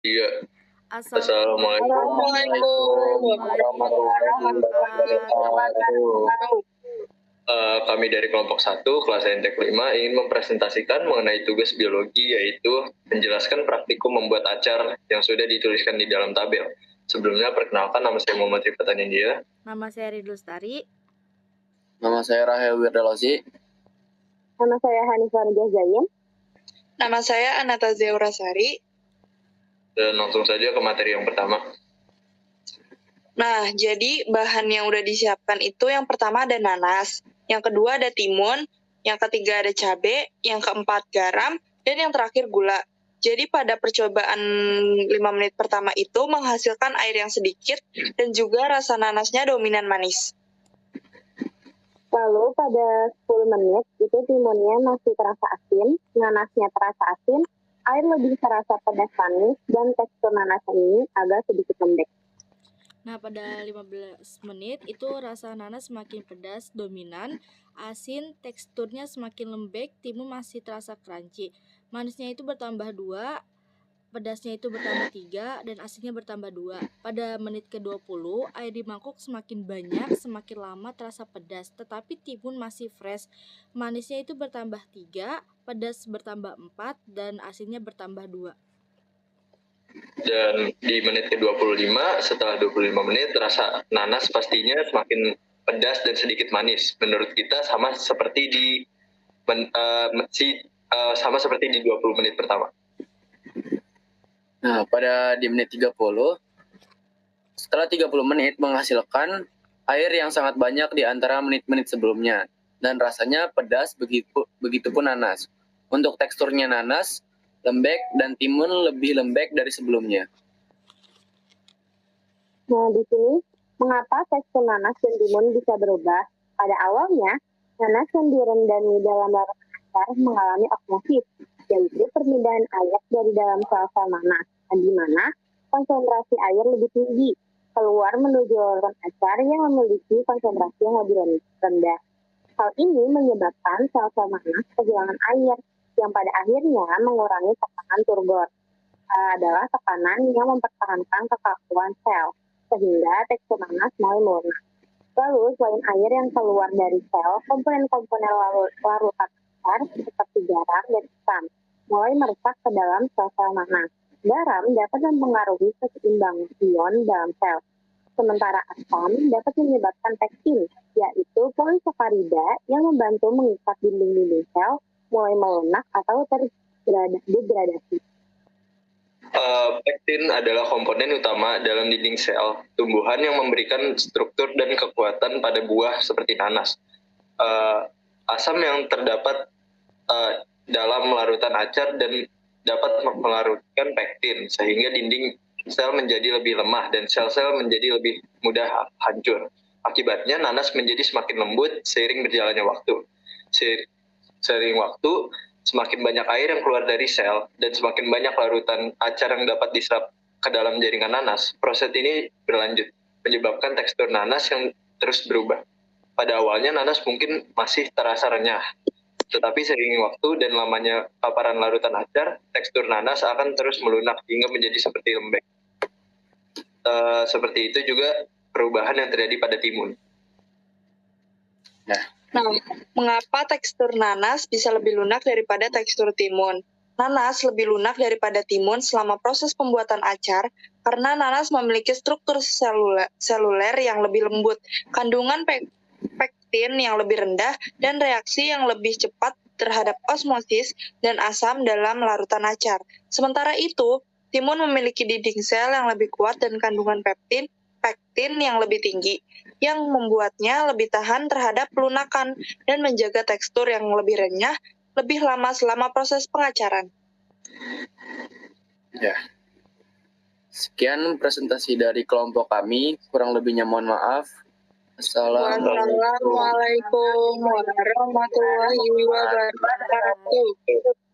Iya. Assalamualaikum Assalamualaikum warahmatullahi warahmatullahi wabarakatuh. Kami dari kelompok 1, kelas NTK 5 ingin mempresentasikan mengenai tugas biologi, yaitu menjelaskan praktikum membuat acar yang sudah dituliskan di dalam tabel. Sebelumnya, perkenalkan, nama saya Muhammad Rifat Anindya. Nama saya Ridul Lestari. Nama saya Rahel Wirdalosi. Nama saya Hanifah Jazain. Nama saya Anastazia Urasari. Dan langsung saja ke materi yang pertama. Nah, jadi bahan yang udah disiapkan itu yang pertama ada nanas, yang kedua ada timun, yang ketiga ada cabai, yang keempat garam, dan yang terakhir gula. Jadi pada percobaan 5 menit pertama itu menghasilkan air yang sedikit dan juga rasa nanasnya dominan manis. Lalu pada 10 menit itu timunnya masih terasa asin, nanasnya terasa asin, air lebih terasa pedas manis, dan tekstur nanas ini agak sedikit lembek. Nah, pada 15 menit itu rasa nanas semakin pedas, dominan, asin, teksturnya semakin lembek, timun masih terasa crunchy. Manisnya itu bertambah 2, pedasnya itu bertambah 3, dan asinnya bertambah 2. Pada menit ke-20, air di mangkuk semakin banyak, semakin lama terasa pedas, tetapi timun masih fresh. Manisnya itu bertambah 3, pedas bertambah 4, dan asinnya bertambah 2. Dan di menit ke-25, setelah 25 menit, rasa nanas pastinya semakin pedas dan sedikit manis. Menurut kita sama seperti di 20 menit pertama. Nah, di menit 30, setelah 30 menit menghasilkan air yang sangat banyak di antara menit-menit sebelumnya. Dan rasanya pedas, begitupun nanas. Untuk teksturnya nanas, lembek, dan timun lebih lembek dari sebelumnya. Nah, di sini, mengapa tekstur nanas dan timun bisa berubah? Pada awalnya, nanas yang direndami dalam larutan acar mengalami osmosis, yaitu perpindahan air dari dalam sel-sel nanas, di mana konsentrasi air lebih tinggi, keluar menuju larutan acar yang memiliki konsentrasi yang lebih rendah. Hal ini menyebabkan sel-sel nanas kehilangan air, yang pada akhirnya mengurangi tekanan turgor. Adalah tekanan yang mempertahankan kekakuan sel, sehingga tekstur nanas mulai melunak. Lalu, selain air yang keluar dari sel, komponen-komponen larutan acar seperti garam dan asam mulai meresap ke dalam sel-sel nanas. Garam dapat mempengaruhi keseimbangan ion dalam sel, sementara asam dapat menyebabkan pektin, yaitu polisakarida yang membantu mengikat dinding-dinding sel mulai melunak atau terdegradasi. Pektin adalah komponen utama dalam dinding sel tumbuhan yang memberikan struktur dan kekuatan pada buah seperti nanas. Asam yang terdapat dalam larutan acar dan dapat melarutkan pektin, sehingga dinding sel menjadi lebih lemah dan sel-sel menjadi lebih mudah hancur. Akibatnya nanas menjadi semakin lembut seiring berjalannya waktu. Seiring waktu, semakin banyak air yang keluar dari sel dan semakin banyak larutan acar yang dapat diserap ke dalam jaringan nanas. Proses ini berlanjut, menyebabkan tekstur nanas yang terus berubah. Pada awalnya nanas mungkin masih terasa renyah, tetapi seiring waktu dan lamanya paparan larutan acar, tekstur nanas akan terus melunak hingga menjadi seperti lembek. Seperti itu juga perubahan yang terjadi pada timun. Nah, mengapa tekstur nanas bisa lebih lunak daripada tekstur timun? Nanas lebih lunak daripada timun selama proses pembuatan acar karena nanas memiliki struktur seluler yang lebih lembut, kandungan pektin yang lebih rendah, dan reaksi yang lebih cepat terhadap osmosis dan asam dalam larutan acar. Sementara itu, timun memiliki dinding sel yang lebih kuat dan kandungan pektin yang lebih tinggi, yang membuatnya lebih tahan terhadap pelunakan dan menjaga tekstur yang lebih renyah lebih lama selama proses pengacaran. Ya. Sekian presentasi dari kelompok kami, kurang lebihnya mohon maaf. Wassalamualaikum warahmatullahi wabarakatuh.